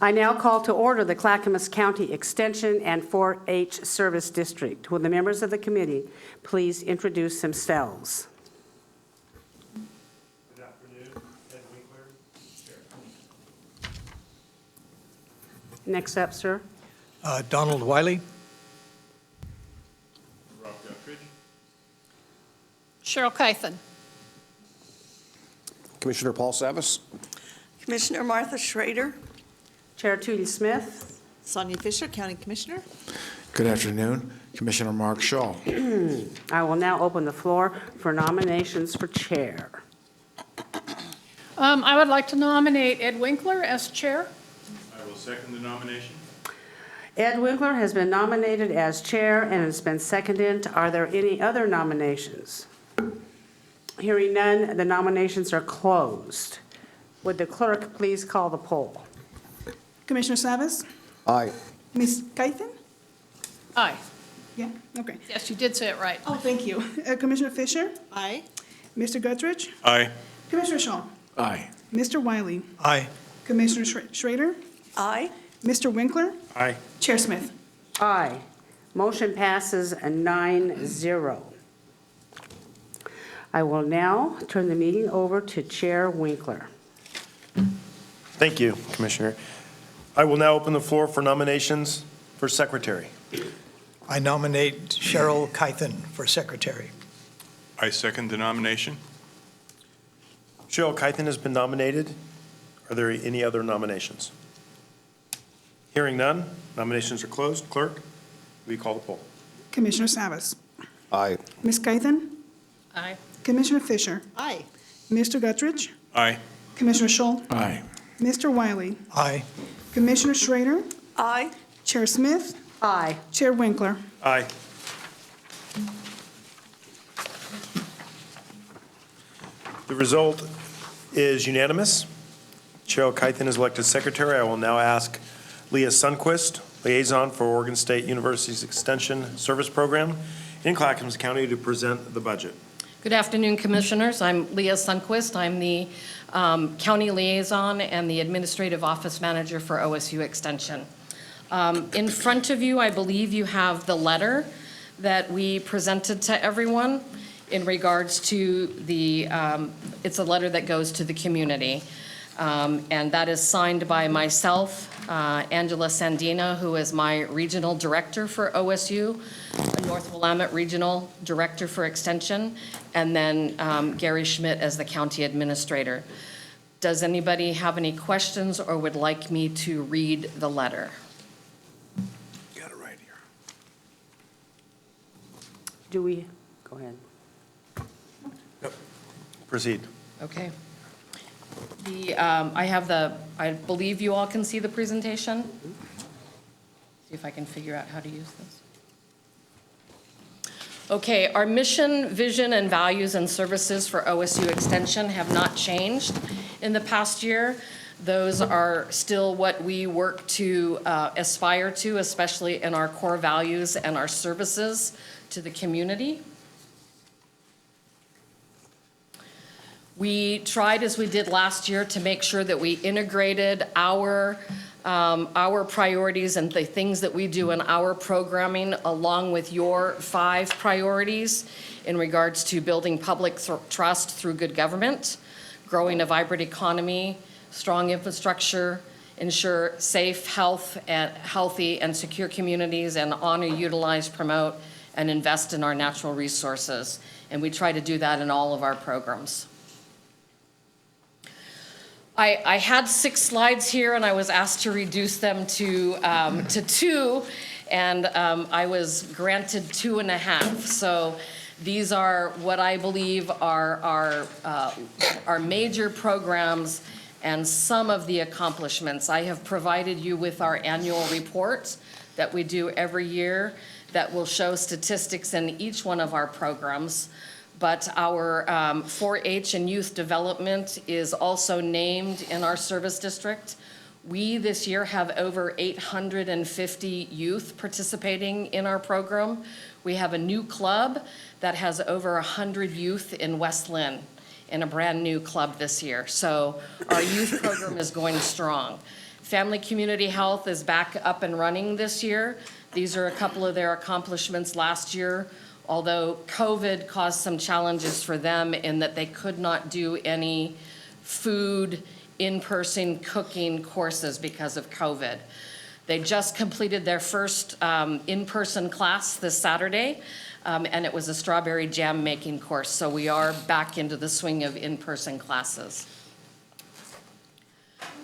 I now call to order the Clackamas County Extension and 4H Service District. Will the members of the committee please introduce themselves? Good afternoon, Ed Winkler, Chair. Next up, sir. Donald Wiley. Rob Guthridge. Cheryl Kythen. Commissioner Paul Savas. Commissioner Martha Schrader. Chair Tootie Smith. Sonia Fisher, County Commissioner. Good afternoon, Commissioner Mark Shaw. I will now open the floor for nominations for chair. I would like to nominate Ed Winkler as chair. I will second the nomination. Ed Winkler has been nominated as chair and has been seconded. Are there any other nominations? Hearing none, the nominations are closed. Would the clerk please call the poll? Commissioner Savas. Aye. Ms. Kythen. Aye. Yeah, okay. Yes, you did say it right. Oh, thank you. Commissioner Fisher. Aye. Mr. Guthridge. Aye. Commissioner Shaw. Aye. Mr. Wiley. Aye. Commissioner Schrader. Aye. Mr. Winkler. Aye. Chair Smith. Aye. Motion passes 9-0. I will now turn the meeting over to Chair Winkler. Thank you, Commissioner. I will now open the floor for nominations for secretary. I nominate Cheryl Kythen for secretary. I second the nomination. Cheryl Kythen has been nominated. Are there any other nominations? Hearing none, nominations are closed. Clerk, will you call the poll? Commissioner Savas. Aye. Ms. Kythen. Aye. Commissioner Fisher. Aye. Mr. Guthridge. Aye. Commissioner Shaw. Aye. Mr. Wiley. Aye. Commissioner Schrader. Aye. Chair Smith. Aye. Chair Winkler. Aye. The result is unanimous. Cheryl Kythen is elected secretary. I will now ask Leah Sundquist, Liaison for Oregon State University's Extension Service Program in Clackamas County, to present the budget. Good afternoon, Commissioners. I'm Leah Sundquist. I'm the County Liaison and the Administrative Office Manager for OSU Extension. In front of you, I believe you have the letter that we presented to everyone in regards to the, it's a letter that goes to the community. And that is signed by myself, Angela Sandina, who is my Regional Director for OSU, North Willamette Regional Director for Extension, and then Gary Schmidt as the County Administrator. Does anybody have any questions or would like me to read the letter? You got it right here. Do we? Go ahead. Proceed. Okay. I believe you all can see the presentation. See if I can figure out how to use this. Okay, our mission, vision, and values and services for OSU Extension have not changed in the past year. Those are still what we work to aspire to, especially in our core values and our services to the community. We tried, as we did last year, to make sure that we integrated our priorities and the things that we do in our programming along with your 5 priorities in regards to building public trust through good government, growing a vibrant economy, strong infrastructure, ensure safe, healthy and secure communities, and honor, utilize, promote, and invest in our natural resources. And we try to do that in all of our programs. I had 6 slides here, and I was asked to reduce them to 2, and I was granted 2.5. So these are what I believe are our major programs and some of the accomplishments. I have provided you with our annual report that we do every year that will show statistics in each one of our programs. But our 4H and youth development is also named in our service district. We this year have over 850 youth participating in our program. We have a new club that has over 100 youth in West Lynn in a brand new club this year. So our youth program is going strong. Family Community Health is back up and running this year. These are a couple of their accomplishments last year, although COVID caused some challenges for them in that they could not do any food in-person cooking courses because of COVID. They just completed their first in-person class this Saturday, and it was a strawberry jam making course, so we are back into the swing of in-person classes.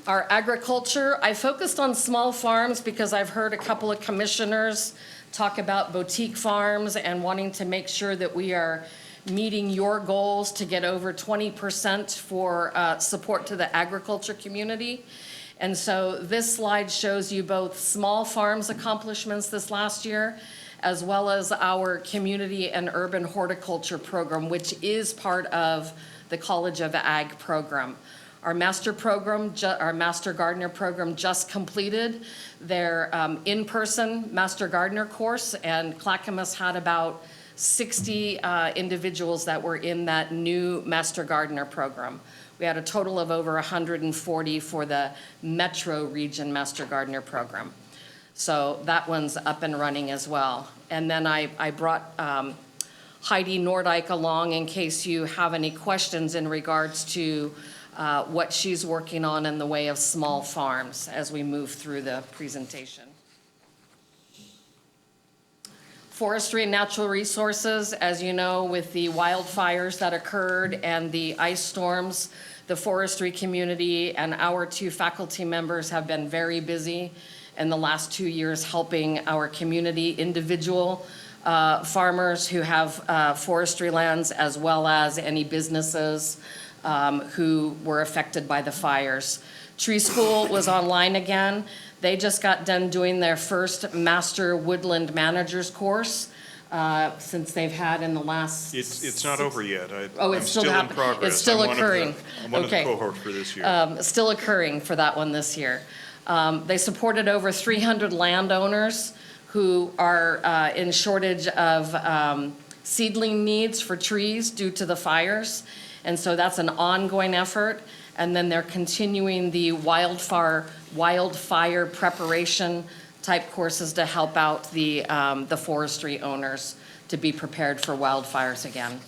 Our agriculture, I focused on small farms because I've heard a couple of commissioners talk about boutique farms and wanting to make sure that we are meeting your goals to get over 20% for support to the agriculture community. And so this slide shows you both small farms accomplishments this last year, as well as our community and urban horticulture program, which is part of the College of Ag program. Our master program, our Master Gardener program just completed their in-person Master Gardener course, and Clackamas had about 60 individuals that were in that new Master Gardener program. We had a total of over 140 for the Metro Region Master Gardener program. So that one's up and running as well. And then I brought Heidi Nordyke along in case you have any questions in regards to what she's working on in the way of small farms as we move through the presentation. Forestry and natural resources, as you know, with the wildfires that occurred and the ice storms, the forestry community and our 2 faculty members have been very busy in the last 2 years helping our community, individual farmers who have forestry lands, as well as any businesses who were affected by the fires. Tree School was online again. They just got done doing their first Master Woodland Managers course since they've had in the last... It's not over yet. It's I'm still in progress. It's still occurring. I'm one of the Okay. cohorts for this year. Still occurring for that one this year. They supported over 300 landowners who are in shortage of seedling needs for trees due to the fires. And so that's an ongoing effort. And then they're continuing the wildfire preparation type courses to help out the forestry owners to be prepared for wildfires again.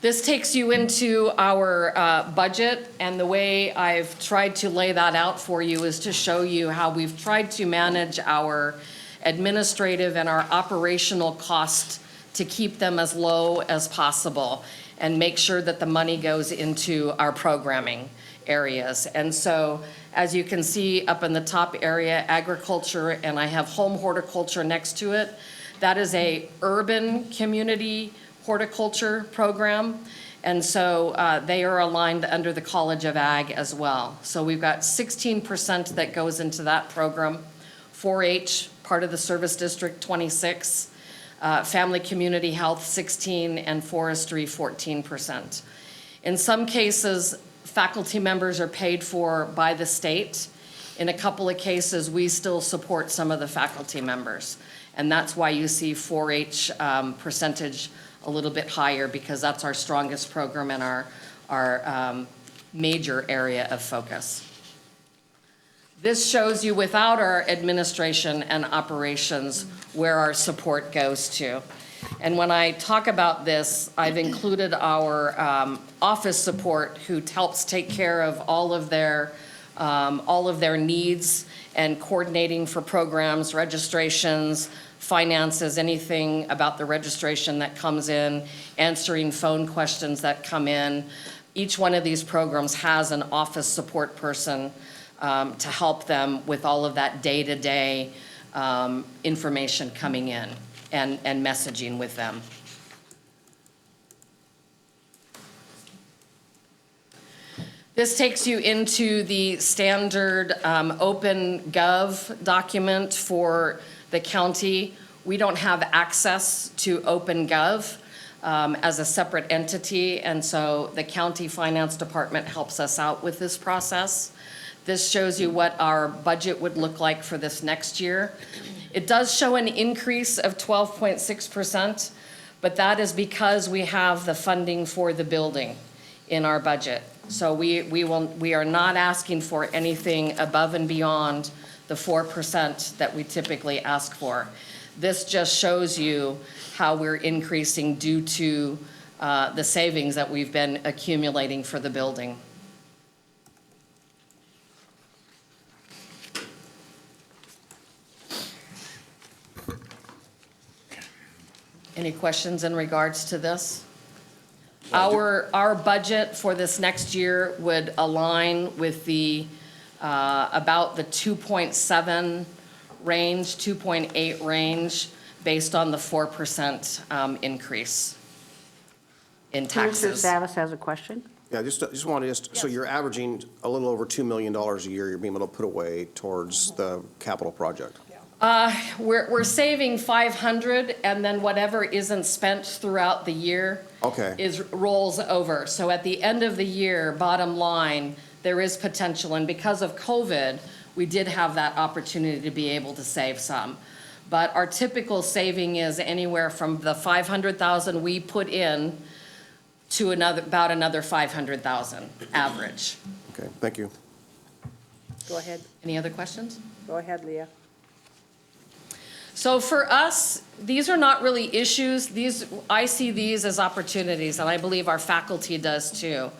This takes you into our budget, and the way I've tried to lay that out for you is to show you how we've tried to manage our administrative and our operational costs to keep them as low as possible and make sure that the money goes into our programming areas. And so, as you can see up in the top area, agriculture, and I have home horticulture next to it. That is a urban community horticulture program. And so they are aligned under the College of Ag as well. So we've got 16% that goes into that program. 4H, part of the service district, 26. Family Community Health, 16, and Forestry, 14%. In some cases, faculty members are paid for by the state. In a couple of cases, we still support some of the faculty members. And that's why you see 4H percentage a little bit higher, because that's our strongest program and our major area of focus. This shows you without our administration and operations where our support goes to. And when I talk about this, I've included our office support, who helps take care of all of their needs and coordinating for programs, registrations, finances, anything about the registration that comes in, answering phone questions that come in. Each one of these programs has an office support person to help them with all of that day-to-day information coming in and messaging with them. This takes you into the standard Open Gov document for the county. We don't have access to Open Gov as a separate entity, and so the county finance department helps us out with this process. This shows you what our budget would look like for this next year. It does show an increase of 12.6%, but that is because we have the funding for the building in our budget. So we are not asking for anything above and beyond the 4% that we typically ask for. This just shows you how we're increasing due to the savings that we've been accumulating for the building. Any questions in regards to this? Our budget for this next year would align with the, about the 2.7 range, 2.8 range, based on the 4% increase in Commissioner taxes. Savis has a question. Yeah, just wanted to, so you're averaging a little over $2 million a year you're being able to put away towards the capital project. We're saving 500, and then whatever isn't spent throughout the year Okay. rolls over. So at the end of the year, bottom line, there is potential, and because of COVID, we did have that opportunity to be able to save some. But our typical saving is anywhere from the 500,000 we put in to about another 500,000 average. Okay, thank you. Go ahead. Any other questions? Go ahead, Leah. So for us, these are not really issues. I see these as opportunities, and I believe our faculty does too.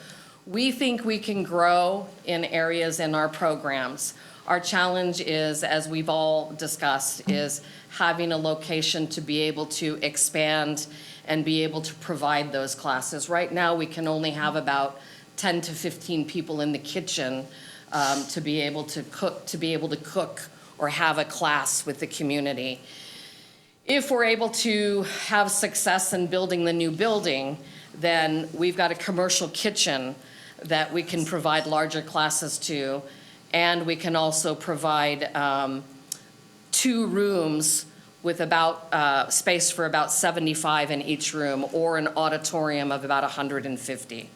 We think we can grow in areas in our programs. Our challenge is, as we've all discussed, is having a location to be able to expand and be able to provide those classes. Right now, we can only have about 10 to 15 people in the kitchen to be able to cook or have a class with the community. If we're able to have success in building the new building, then we've got a commercial kitchen that we can provide larger classes to, and we can also provide 2 rooms with about space for about 75 in each room, or an auditorium of about 150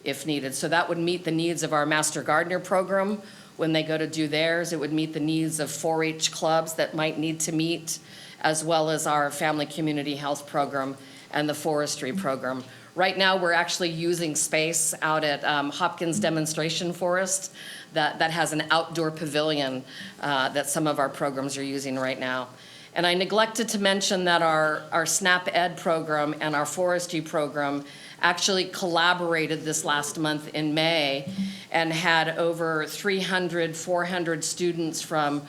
if needed. So that would meet the needs of our Master Gardener program when they go to do theirs. It would meet the needs of 4-H clubs that might need to meet, as well as our Family Community Health program and the Forestry program. Right now, we're actually using space out at Hopkins Demonstration Forest that has an outdoor pavilion that some of our programs are using right now. And I neglected to mention that our SNAP Ed program and our Forestry program actually collaborated this last month in May and had over 300, 400 students from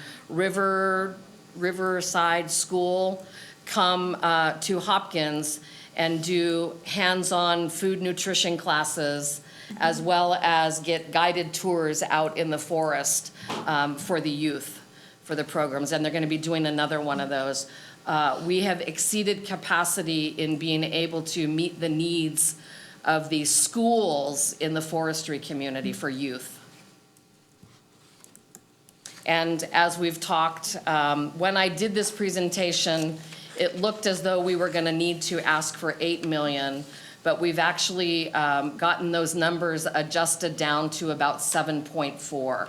Riverside School come to Hopkins and do hands-on food nutrition classes, as well as get guided tours out in the forest for the youth, for the programs. And they're going to be doing another one of those. We have exceeded capacity in being able to meet the needs of the schools in the forestry community for youth. And as we've talked, when I did this presentation, it looked as though we were going to need to ask for $8 million, but we've actually gotten those numbers adjusted down to about 7.4.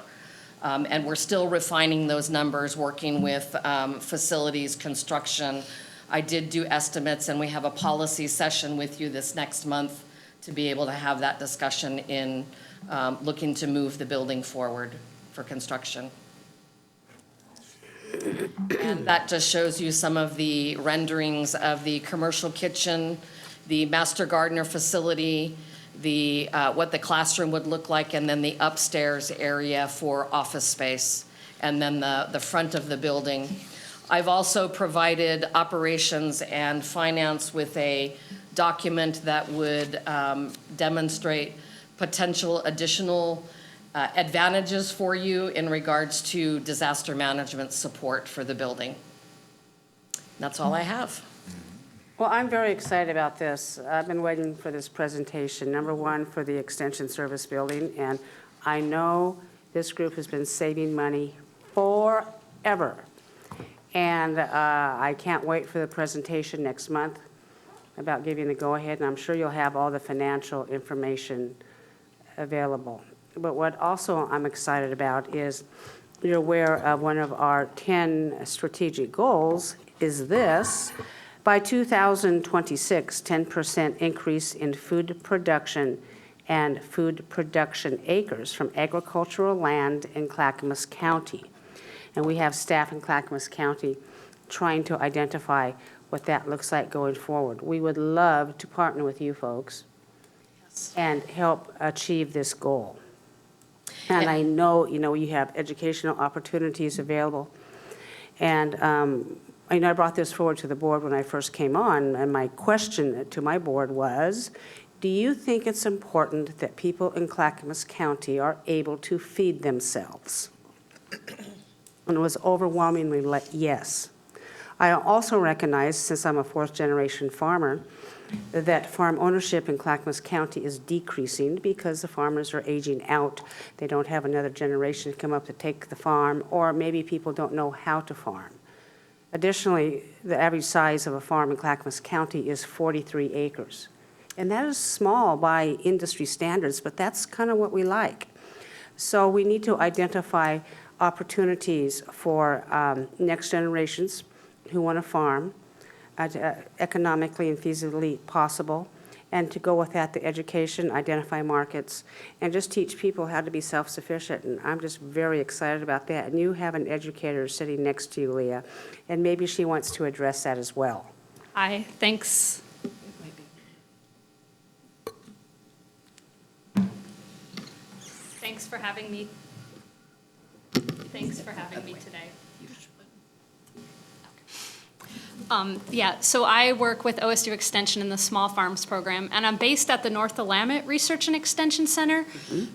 And we're still refining those numbers, working with facilities, construction. I did do estimates, and we have a policy session with you this next month to be able to have that discussion in looking to move the building forward for construction. And that just shows you some of the renderings of the commercial kitchen, the Master Gardener facility, what the classroom would look like, and then the upstairs area for office space, and then the front of the building. I've also provided operations and finance with a document that would demonstrate potential additional advantages for you in regards to disaster management support for the building. That's all I have. Well, I'm very excited about this. I've been waiting for this presentation. Number one, for the Extension Service Building, and I know this group has been saving money forever. And I can't wait for the presentation next month about giving the go-ahead, and I'm sure you'll have all the financial information available. But what also I'm excited about is you're aware of one of our 10 strategic goals is this. By 2026, 10% increase in food production and food production acres from agricultural land in Clackamas County. And we have staff in Clackamas County trying to identify what that looks like going forward. We would love to partner with you folks and help achieve this goal. And I know, you have educational opportunities available. And I know I brought this forward to the board when I first came on, and my question to my board was, do you think it's important that people in Clackamas County are able to feed themselves? And it was overwhelmingly yes. I also recognize, since I'm a fourth-generation farmer, that farm ownership in Clackamas County is decreasing because the farmers are aging out. They don't have another generation to come up to take the farm, or maybe people don't know how to farm. Additionally, the average size of a farm in Clackamas County is 43 acres. And that is small by industry standards, but that's kind of what we like. So we need to identify opportunities for next generations who want to farm, economically and feasibly possible, and to go with that, the education, identify markets, and just teach people how to be self-sufficient. And I'm just very excited about that. And you have an educator sitting next to you, Leah, and maybe she wants to address that as well. Hi, thanks. Thanks for having me. Thanks for having me today. So I work with OSU Extension in the Small Farms Program, and I'm based at the North Willamette Research and Extension Center,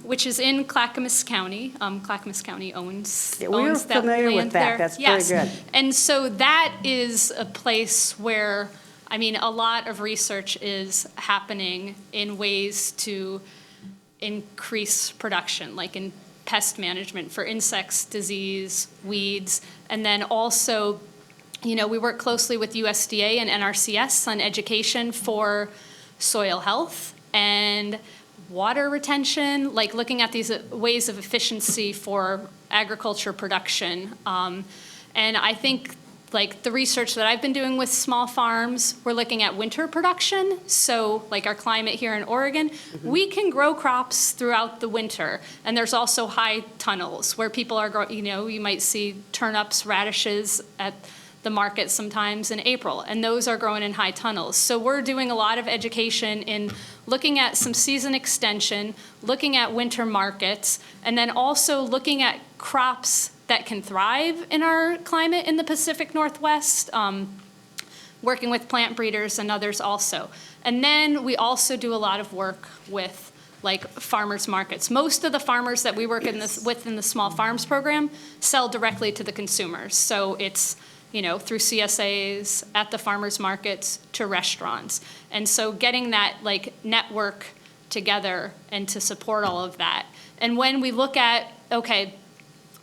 which is in Clackamas County. Clackamas County owns Yeah, we're owns that familiar with land that. there. That's Yes. very good. And so that is a place where, a lot of research is happening in ways to increase production, like in pest management for insects, disease, weeds, and then also we work closely with USDA and NRCS on education for soil health and water retention, like looking at these ways of efficiency for agriculture production. And I think the research that I've been doing with small farms, we're looking at winter production. So our climate here in Oregon, we can grow crops throughout the winter. And there's also high tunnels where people are growing, you might see turnips, radishes at the market sometimes in April, and those are growing in high tunnels. So we're doing a lot of education in looking at some season extension, looking at winter markets, and then also looking at crops that can thrive in our climate in the Pacific Northwest, working with plant breeders and others also. And then we also do a lot of work with farmers markets. Most of the farmers that we work with in the Small Farms Program sell directly to the consumers. So it's through CSAs, at the farmers markets, to restaurants. And so getting that network together and to support all of that. And when we look at, okay,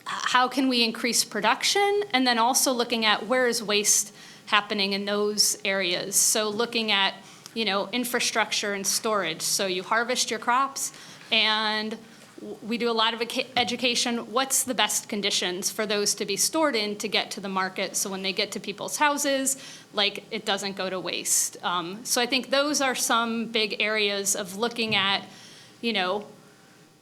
how can we increase production? And then also looking at where is waste happening in those areas. So looking at, infrastructure and storage. So you harvest your crops, and we do a lot of education. What's the best conditions for those to be stored in to get to the market, so when they get to people's houses, it doesn't go to waste. So I think those are some big areas of looking at,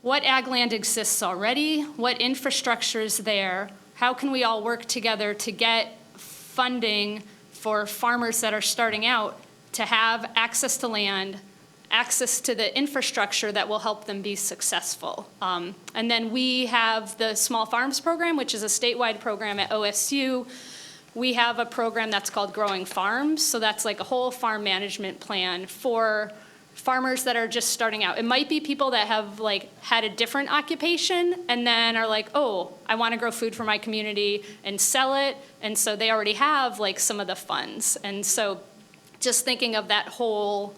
what ag land exists already, what infrastructure is there, how can we all work together to get funding for farmers that are starting out to have access to land, access to the infrastructure that will help them be successful. And then we have the Small Farms Program, which is a statewide program at OSU. We have a program that's called Growing Farms. So that's a whole farm management plan for farmers that are just starting out. It might be people that have had a different occupation and then are oh, I want to grow food for my community and sell it. And so they already have some of the funds. And so just thinking of that whole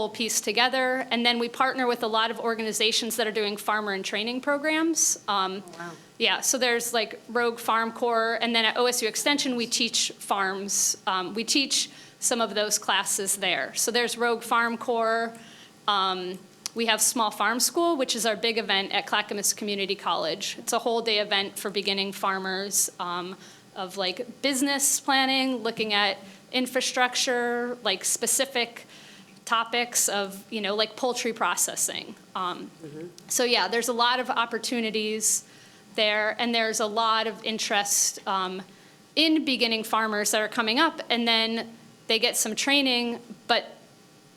piece together. And then we partner with a lot of organizations that are doing farmer and training programs. Wow. Yeah, so there's Rogue Farm Corps, and then at OSU Extension, we teach farms. We teach some of those classes there. So there's Rogue Farm Corps. We have Small Farm School, which is our big event at Clackamas Community College. It's a whole day event for beginning farmers of business planning, looking at infrastructure, specific topics of, like poultry processing. So yeah, there's a lot of opportunities there, and there's a lot of interest in beginning farmers that are coming up, and then they get some training, but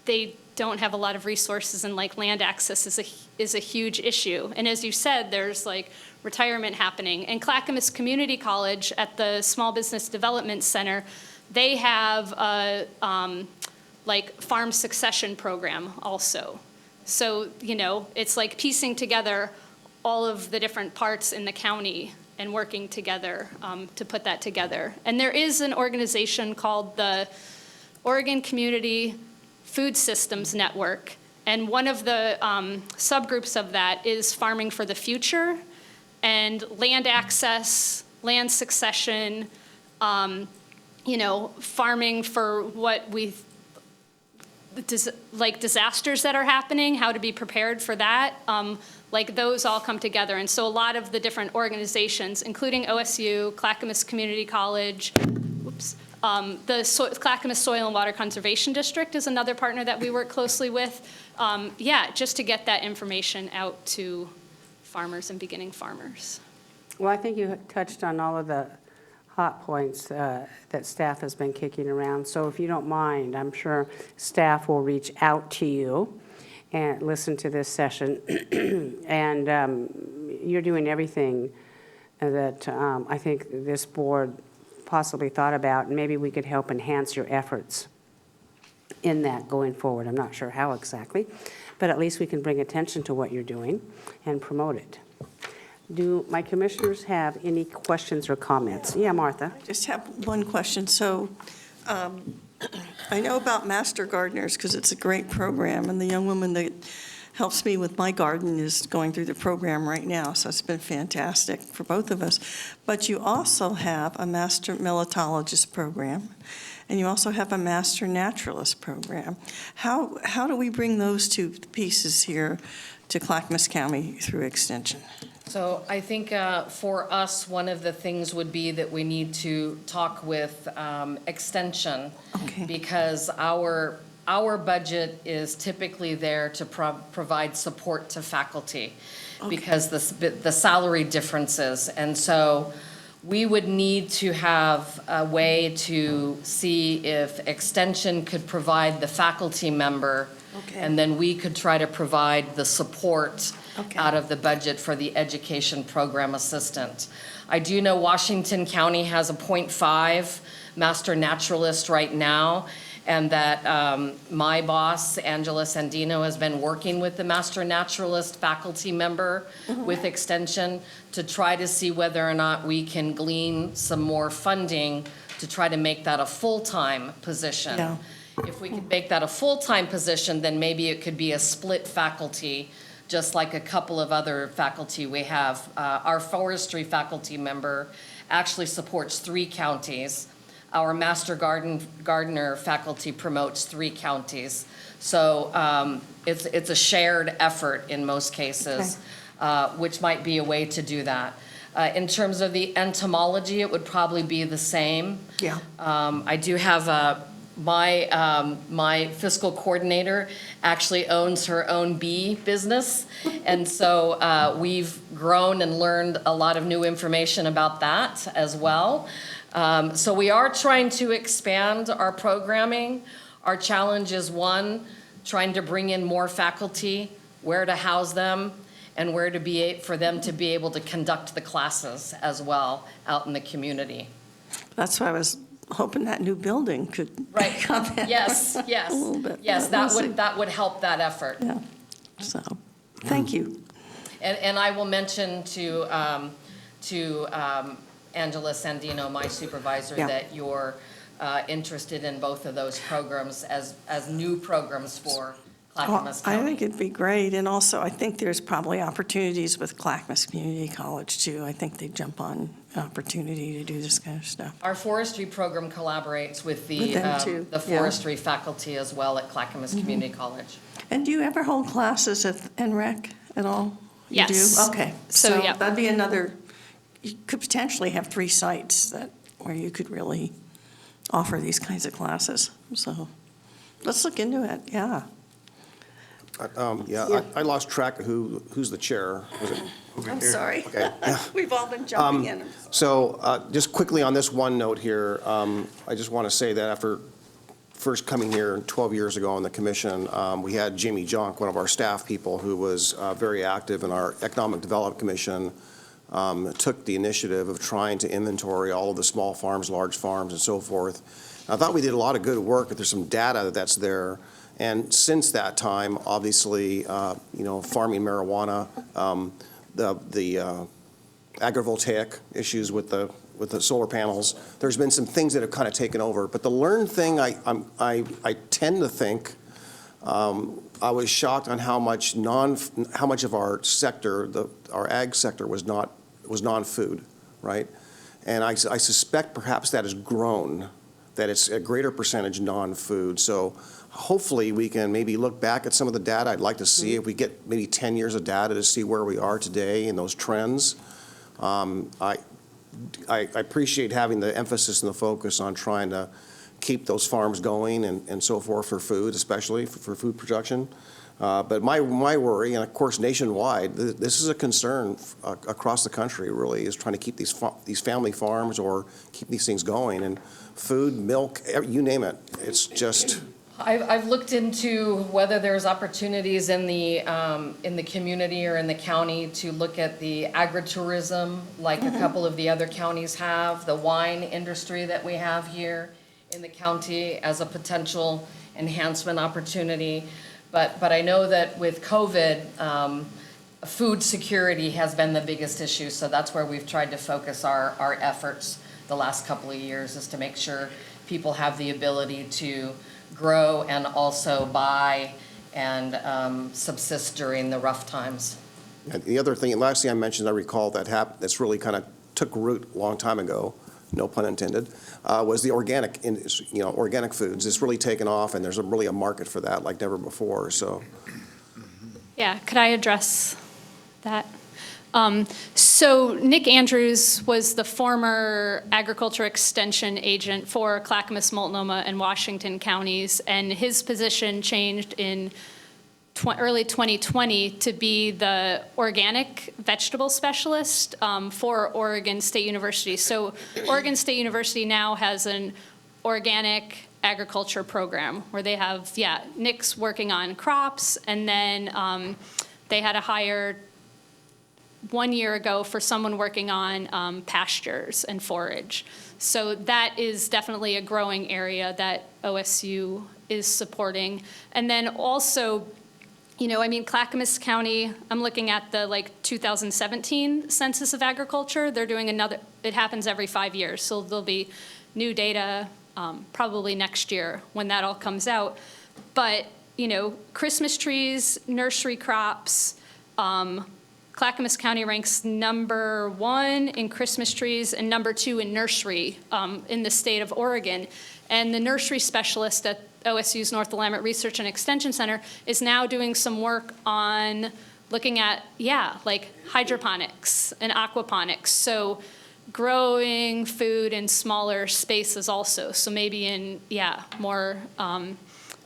they don't have a lot of resources, and like land access is a huge issue. And as you said, there's like retirement happening. And Clackamas Community College at the Small Business Development Center, they have a like farm succession program also. So, it's like piecing together all of the different parts in the county and working together to put that together. And there is an organization called the Oregon Community Food Systems Network. And one of the subgroups of that is Farming for the Future and land access, land succession, farming for what like disasters that are happening, how to be prepared for that. Like those all come together. And so a lot of the different organizations, including OSU, Clackamas Community College, the Clackamas Soil and Water Conservation District is another partner that we work closely with. Just to get that information out to farmers and beginning farmers. Well, I think you touched on all of the hot points that staff has been kicking around. So if you don't mind, I'm sure staff will reach out to you and listen to this session. And you're doing everything that I think this board possibly thought about, and maybe we could help enhance your efforts in that going forward. I'm not sure how exactly, but at least we can bring attention to what you're doing and promote it. Do my commissioners have any questions or comments? Yeah, Martha. I just have one question. So I know about Master Gardeners because it's a great program, and the young woman that helps me with my garden is going through the program right now, so it's been fantastic for both of us. But you also have a Master Melitologist program, and you also have a Master Naturalist program. How do we bring those two pieces here to Clackamas County through Extension? So I think for us, one of the things would be that we need to talk with Extension. Okay. Because our budget is typically there to provide support to faculty. Okay. Because the salary differences. And so we would need to have a way to see if Extension could provide the faculty member. Okay. And then we could try to provide the support out of the budget for the education program assistant. I do know Washington County has a 0.5 Master Naturalist right now, and that my boss, Angela Sandino, has been working with the Master Naturalist faculty member with Extension to try to see whether or not we can glean some more funding to try to make that a full-time position. Yeah. If we could make that a full-time position, then maybe it could be a split faculty, just like a couple of other faculty we have. Our forestry faculty member actually supports 3 counties. Our Master Gardener faculty promotes 3 counties. So it's a shared effort in most cases, which might be a way to do that. In terms of the entomology, it would probably be the same. Yeah. I do have my fiscal coordinator actually owns her own bee business. And so we've grown and learned a lot of new information about that as well. So we are trying to expand our programming. Our challenge is, one, trying to bring in more faculty, where to house them, and where to for them to be able to conduct the classes as well out in the community. That's why I was hoping that new building could come in. Yes, yes. A little bit. Yes, that would help that effort. Yeah. So, thank you. And I will mention to Angela Sandino, my supervisor, that you're interested in both of those programs as new programs for Clackamas County. I think it'd be great, and also I think there's probably opportunities with Clackamas Community College too. I think they jump on opportunity to do this kind of stuff. Our forestry program collaborates with the forestry faculty as well at Clackamas Community College. And do you ever hold classes at NREC at all? Yes. You do? Okay. So yeah. That'd be another, you could potentially have 3 sites where you could really offer these kinds of classes. So Let's look into it, yeah. Yeah, I lost track of who's the chair. Was it? I'm sorry. Okay. We've all been jumping in. So just quickly on this one note here, I just want to say that after first coming here 12 years ago on the commission, we had Jamie Jonk, one of our staff people, who was very active in our Economic Development Commission, took the initiative of trying to inventory all of the small farms, large farms, and so forth. I thought we did a lot of good work, but there's some data that's there. And since that time, obviously, farming marijuana, the agrivoltaic issues with the solar panels, there's been some things that have kind of taken over. But the learned thing, I tend to think, I was shocked on how much of our sector, our ag sector, was non-food, right? And I suspect perhaps that has grown, that it's a greater percentage non-food. So hopefully we can maybe look back at some of the data. I'd like to see if we get maybe 10 years of data to see where we are today and those trends. I appreciate having the emphasis and the focus on trying to keep those farms going and so forth for food, especially for food production. But my worry, and of course nationwide, this is a concern across the country, really, is trying to keep these family farms or keep these things going. And food, milk, you name it, it's just... I've looked into whether there's opportunities in the community or in the county to look at the agritourism, like a couple of the other counties have, the wine industry that we have here in the county as a potential enhancement opportunity. But I know that with COVID, food security has been the biggest issue, so that's where we've tried to focus our efforts the last couple of years, is to make sure people have the ability to grow and also buy and subsist during the rough times. And the other thing, last thing I mentioned, I recall that's really kind of took root a long time ago, no pun intended, was the organic foods. It's really taken off, and there's really a market for that like never before. So, Yeah, could I address that? So Nick Andrews was the former agriculture extension agent for Clackamas, Multnomah, and Washington counties, and his position changed in early 2020 to be the organic vegetable specialist for Oregon State University. So Oregon State University now has an organic agriculture program where they have, Nick's working on crops, and then they had to hire 1 year ago for someone working on pastures and forage. So that is definitely a growing area that OSU is supporting. And then also, Clackamas County, I'm looking at the 2017 Census of Agriculture. They're doing it happens every 5 years. So there'll be new data probably next year when that all comes out. But, Christmas trees, nursery crops, Clackamas County ranks #1 in Christmas trees and #2 in nursery in the state of Oregon. And the nursery specialist at OSU's North Willamette Research and Extension Center is now doing some work on looking at, hydroponics and aquaponics. So growing food in smaller spaces also. So maybe in, more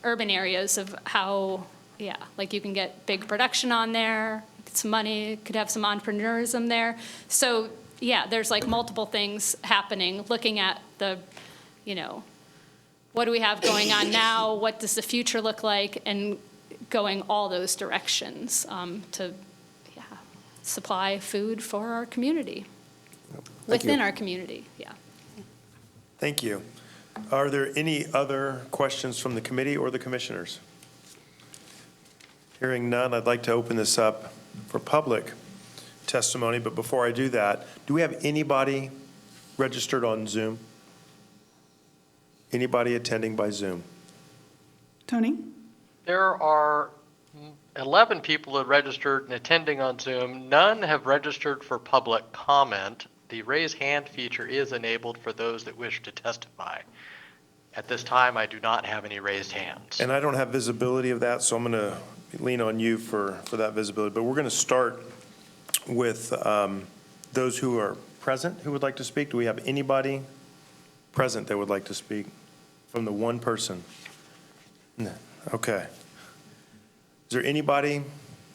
urban areas of how, you can get big production on there, some money, could have some entrepreneurism there. So there's multiple things happening, looking at the, what do we have going on now? What does the future look like? And going all those directions to supply food for our community, within our community, Thank you. Are there any other questions from the committee or the commissioners? Hearing none, I'd like to open this up for public testimony, but before I do that, do we have anybody registered on Zoom? Anybody attending by Zoom? Tony? There are 11 people that registered and attending on Zoom. None have registered for public comment. The raise hand feature is enabled for those that wish to testify. At this time, I do not have any raised hands. And I don't have visibility of that, so I'm going to lean on you for that visibility. But we're going to start with those who are present who would like to speak. Do we have anybody present that would like to speak from the one person? No. Okay. Is there anybody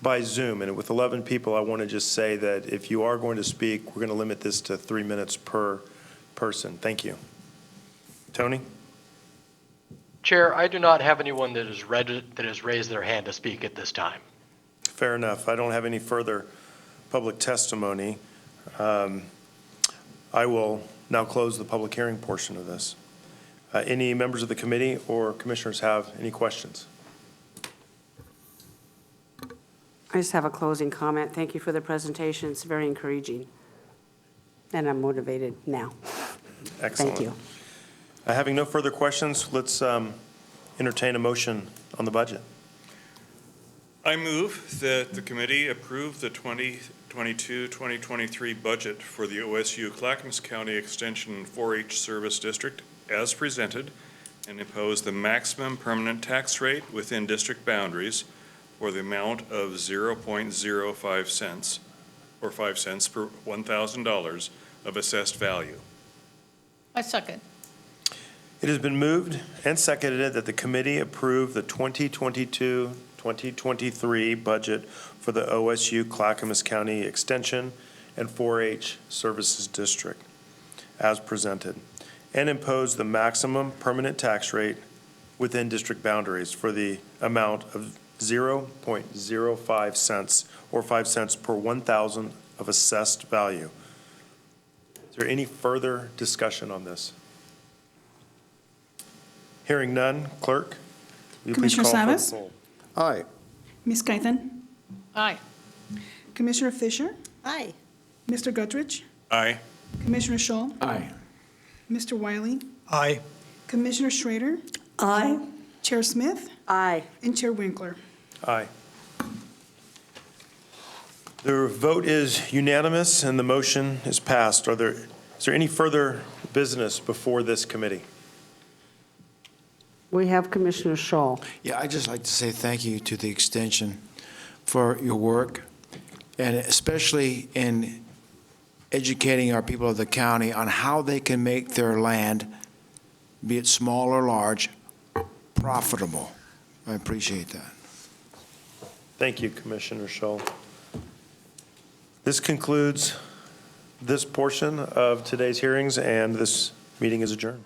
by Zoom? And with 11 people, I want to just say that if you are going to speak, we're going to limit this to 3 minutes per person. Thank you. Tony? Chair, I do not have anyone that has raised their hand to speak at this time. Fair enough. I don't have any further public testimony. I will now close the public hearing portion of this. Any members of the committee or commissioners have any questions? I just have a closing comment. Thank you for the presentation. It's very encouraging. And I'm motivated now. Excellent. Thank you. Having no further questions, let's entertain a motion on the budget. I move that the committee approve the 2022-2023 budget for the OSU Clackamas County Extension 4H Service District as presented and impose the maximum permanent tax rate within district boundaries for the amount of 0.05 cents or 5 cents per $1,000 of assessed value. I second. It has been moved and seconded that the committee approve the 2022-2023 budget for the OSU Clackamas County Extension and 4H Services District as presented, and impose the maximum permanent tax rate within district boundaries for the amount of 0.05 cents or 5 cents per 1,000 of assessed value. Is there any further discussion on this? Hearing none, clerk, will you please Commissioner call for the Savas? roll? Aye. Ms. Kythen? Aye. Commissioner Fisher? Aye. Mr. Guthridge? Aye. Commissioner Shaw? Aye. Mr. Wiley? Aye. Commissioner Schrader? Aye. Chair Smith? Aye. And Chair Winkler? Aye. The vote is unanimous and the motion is passed. Is there any further business before this committee? We have Commissioner Shaw. Yeah, I'd just like to say thank you to the extension for your work, and especially in educating our people of the county on how they can make their land, be it small or large, profitable. I appreciate that. Thank you, Commissioner Shull. This concludes this portion of today's hearings, and this meeting is adjourned.